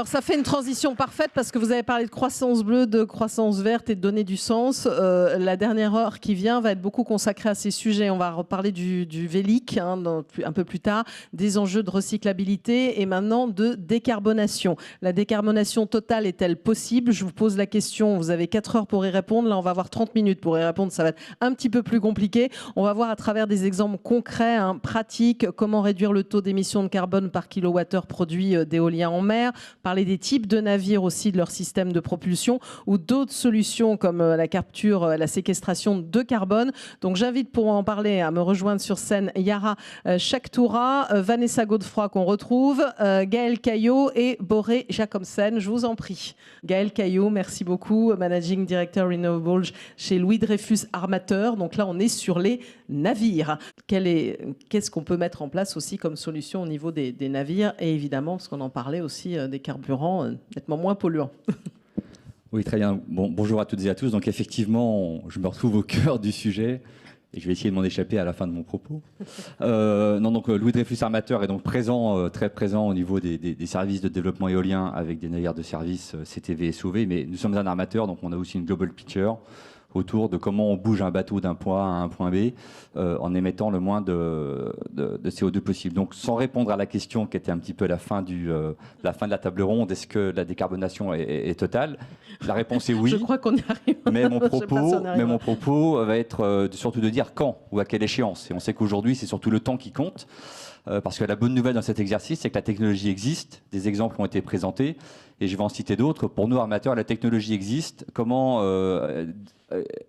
Alors ça fait une transition parfaite parce que vous avez parlé de croissance bleue, de croissance verte et de donner du sens. La dernière heure qui vient va être beaucoup consacrée à ces sujets. On va reparler du VELIC un peu plus tard, des enjeux de recyclabilité et maintenant de décarbonation. La décarbonation totale est-elle possible? Je vous pose la question, vous avez 4 heures pour y répondre. Là, on va avoir 30 minutes pour y répondre. Ça va être un petit peu plus compliqué. On va voir à travers des exemples concrets, pratiques, comment réduire le taux d'émissions de carbone par kilowattheure produit d'éolien en mer, parler des types de navires aussi, de leur système de propulsion ou d'autres solutions comme la capture, la séquestration de carbone. Donc j'invite pour en parler à me rejoindre sur scène Yara Chaktoura, Vanessa Godefroy qu'on retrouve, Gaël Caillot et Boré Jacobsen. Je vous en prie. Gaël Caillot, merci beaucoup, Managing Director Renewables chez Louis Dreyfus Armateur. Donc là, on est sur les navires. Qu'est-ce qu'on peut mettre en place aussi comme solution au niveau des navires et évidemment, parce qu'on en parlait aussi, des carburants nettement moins polluants. Oui, très bien. Bonjour à toutes et à tous. Donc effectivement, je me retrouve au cœur du sujet et je vais essayer de m'en échapper à la fin de mon propos. Louis Dreyfus Armateur est donc très présent au niveau des services de développement éolien avec des navires de service CTV et SOV, mais nous sommes un armateur, donc on a aussi une global picture autour de comment on bouge un bateau d'un point A à un point B en émettant le moins de CO2 possible. Donc sans répondre à la question qui était un petit peu la fin de la table ronde, est-ce que la décarbonation est totale? La réponse est oui. Je crois qu'on y arrive. Mais mon propos va être surtout de dire quand ou à quelle échéance. Et on sait qu'aujourd'hui c'est surtout le temps qui compte. Parce que la bonne nouvelle dans cet exercice, c'est que la technologie existe, des exemples ont été présentés, et je vais en citer d'autres. Pour nous, armateurs, la technologie existe. Comment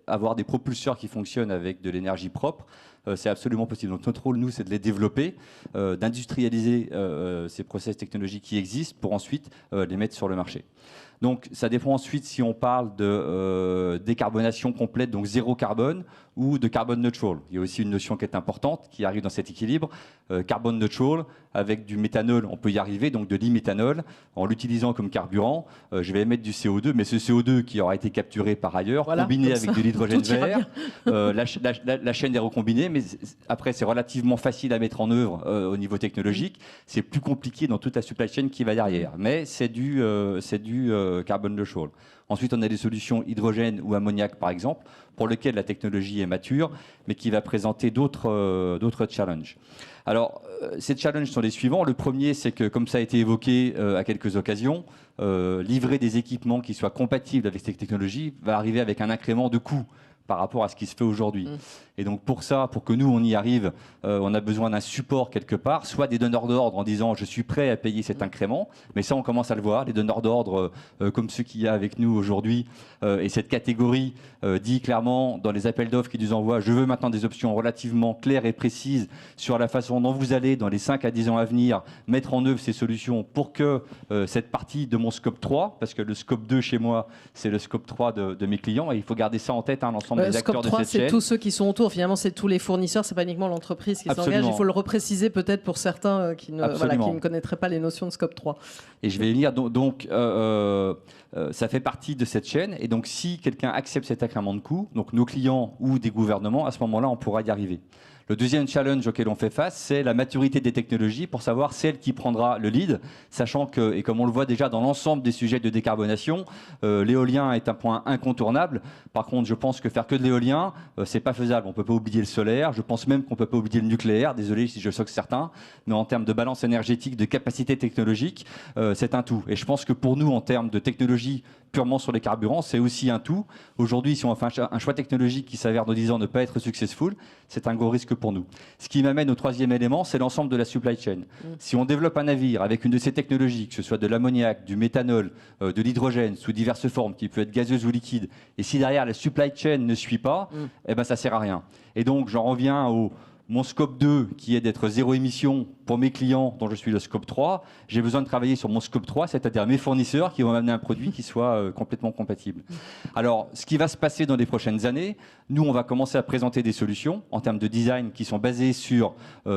avoir des propulseurs qui fonctionnent avec de l'énergie propre, c'est absolument possible. Donc notre rôle, nous, c'est de les développer, d'industrialiser ces process technologiques qui existent pour ensuite les mettre sur le marché. Donc ça dépend ensuite si on parle de décarbonation complète, donc zéro carbone, ou de carbone neutral. Il y a aussi une notion qui est importante, qui arrive dans cet équilibre. Carbone neutral, avec du méthanol, on peut y arriver, donc de l'e-méthanol, en l'utilisant comme carburant. Je vais émettre du CO2, mais ce CO2 qui aura été capturé par ailleurs, voilà, combiné avec de l'hydrogène vert, la chaîne est recombinée, mais après c'est relativement facile à mettre en œuvre au niveau technologique. C'est plus compliqué dans toute la supply chain qui va derrière, mais c'est du carbone neutral. Ensuite, on a des solutions hydrogène ou ammoniac, par exemple, pour lesquelles la technologie est mature, mais qui va présenter d'autres challenges. Alors, ces challenges sont les suivants. Le premier, c'est que, comme ça a été évoqué à quelques occasions, livrer des équipements qui soient compatibles avec ces technologies va arriver avec un incrément de coût par rapport à ce qui se fait aujourd'hui. Et donc pour ça, pour que nous on y arrive, on a besoin d'un support quelque part, soit des donneurs d'ordre en disant je suis prêt à payer cet incrément, mais ça on commence à le voir, les donneurs d'ordre comme ceux qu'il y a avec nous aujourd'hui, et cette catégorie dit clairement dans les appels d'offres qui nous envoient, je veux maintenant des options relativement claires et précises sur la façon dont vous allez dans les 5 à 10 ans à venir mettre en œuvre ces solutions pour que cette partie de mon scope 3, parce que le scope 2 chez moi c'est le scope 3 de mes clients, et il faut garder ça en tête, l'ensemble des acteurs de cette chaîne. C'est tous ceux qui sont autour, finalement c'est tous les fournisseurs, c'est pas uniquement l'entreprise qui s'engage, il faut le repréciser peut-être pour certains qui ne connaîtraient pas les notions de scope 3. Et je vais y venir, donc ça fait partie de cette chaîne, et donc si quelqu'un accepte cet incrément de coût, donc nos clients ou des gouvernements, à ce moment-là on pourra y arriver. Le deuxième challenge auquel on fait face, c'est la maturité des technologies pour savoir celle qui prendra le lead, sachant que, et comme on le voit déjà dans l'ensemble des sujets de décarbonation, l'éolien est un point incontournable. Par contre, je pense que faire que de l'éolien, c'est pas faisable. On peut pas oublier le solaire. Je pense même qu'on peut pas oublier le nucléaire. Désolé si je choque certains, mais en termes de balance énergétique, de capacité technologique, c'est un tout. Et je pense que pour nous, en termes de technologie purement sur les carburants, c'est aussi un tout. Aujourd'hui, si on fait un choix technologique qui s'avère dans 10 ans ne pas être successful, c'est un gros risque pour nous. Ce qui m'amène au troisième élément, c'est l'ensemble de la supply chain. Si on développe un navire avec une de ces technologies, que ce soit de l'ammoniac, du méthanol, de l'hydrogène sous diverses formes, qui peut être gazeuse ou liquide, et si derrière la supply chain ne suit pas, eh ben ça sert à rien. Et donc j'en reviens au mon scope 2 qui est d'être zéro émission pour mes clients dont je suis le scope 3, j'ai besoin de travailler sur mon scope 3, c'est-à-dire mes fournisseurs qui vont m'amener un produit qui soit complètement compatible. Alors, ce qui va se passer dans les prochaines années, nous, on va commencer à présenter des solutions en termes de design qui sont basées sur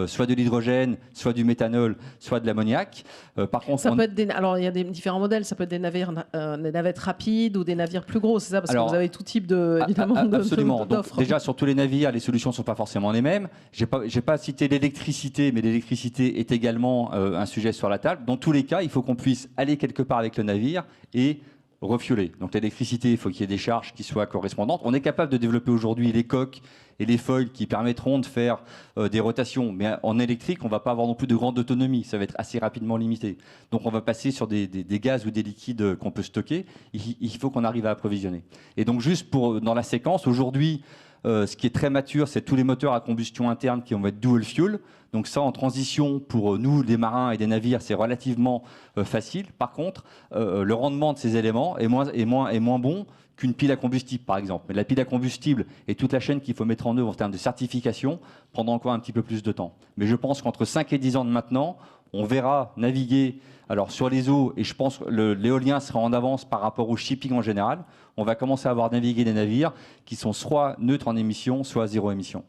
soit de l'hydrogène, soit du méthanol, soit de l'ammoniac. Par contre, ça peut être alors, il y a des différents modèles, ça peut être des navettes rapides ou des navires plus gros, c'est ça? Parce que vous avez tout type d'offres. Absolument. Donc, déjà, sur tous les navires, les solutions ne sont pas forcément les mêmes. J'ai j'ai pas cité l'électricité, mais l'électricité est également un sujet sur la table. Dans tous les cas, il faut qu'on puisse aller quelque part avec le navire et refueler. Donc l'électricité, il faut qu'il y ait des charges qui soient correspondantes. On est capable de développer aujourd'hui les coques et les foils qui permettront de faire des rotations. Mais en électrique, on ne va pas avoir non plus de grande autonomie. Ça va être assez rapidement limité. Donc on va passer sur des gaz ou des liquides qu'on peut stocker. Il faut qu'on arrive à approvisionner. Et donc juste dans la séquence, aujourd'hui, ce qui est très mature, c'est tous les moteurs à combustion interne qui vont être dual fuel. Donc ça, en transition, pour nous, des marins et des navires, c'est relativement facile. Par contre, le rendement de ces éléments est moins bon qu'une pile à combustible, par exemple. Mais la pile à combustible et toute la chaîne qu'il faut mettre en œuvre en termes de certification prendra encore un petit peu plus de temps. Mais je pense qu'entre 5 et 10 ans de maintenant, on verra naviguer sur les eaux, et je pense que l'éolien sera en avance par rapport au shipping en général. On va commencer à voir naviguer des navires qui sont soit neutres en émissions, soit zéro émission.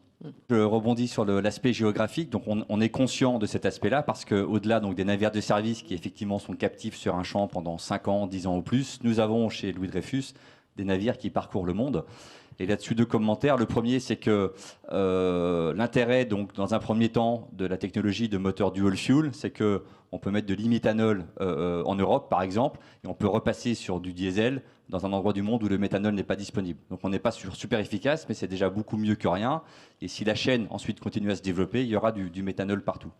Je rebondis sur l'aspect géographique. Donc on est conscient de cet aspect-là parce qu'au-delà des navires de service qui effectivement sont captifs sur un champ pendant 5 ans, 10 ans ou plus, nous avons chez Louis Dreyfus des navires qui parcourent le monde. Et là-dessus, 2 commentaires. Le premier, c'est que l'intérêt, donc, dans un premier temps, de la technologie de moteur dual fuel, c'est qu'on peut mettre de l'e-méthanol en Europe, par exemple, et on peut repasser sur du diesel dans un endroit du monde où le méthanol n'est pas disponible. Donc on n'est pas super efficace, mais c'est déjà beaucoup mieux que rien. Et si la chaîne ensuite continue à se développer, il y aura du méthanol partout.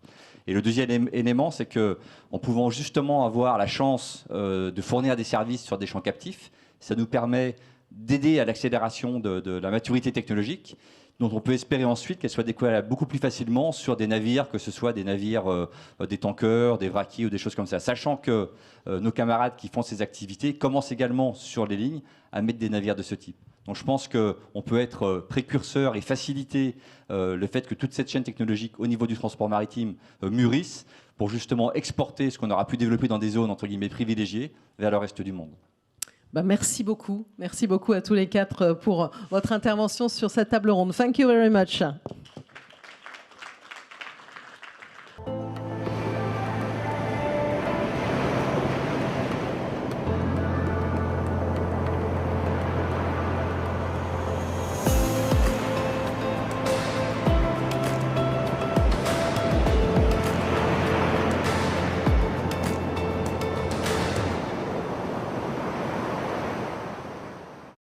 Et le deuxième élément, c'est qu'en pouvant justement avoir la chance de fournir des services sur des champs captifs, ça nous permet d'aider à l'accélération de la maturité technologique, dont on peut espérer ensuite qu'elle soit déployable beaucoup plus facilement sur des navires, que ce soit des navires, des tankers, des vraquiers ou des choses comme ça. Sachant que nos camarades qui font ces activités commencent également sur les lignes à mettre des navires de ce type. Donc je pense qu'on peut être précurseur et faciliter le fait que toute cette chaîne technologique au niveau du transport maritime mûrisse pour justement exporter ce qu'on aura pu développer dans des zones entre guillemets privilégiées vers le reste du monde. Merci beaucoup. Merci beaucoup à tous les 4 pour votre intervention sur cette table ronde. Thank you very much.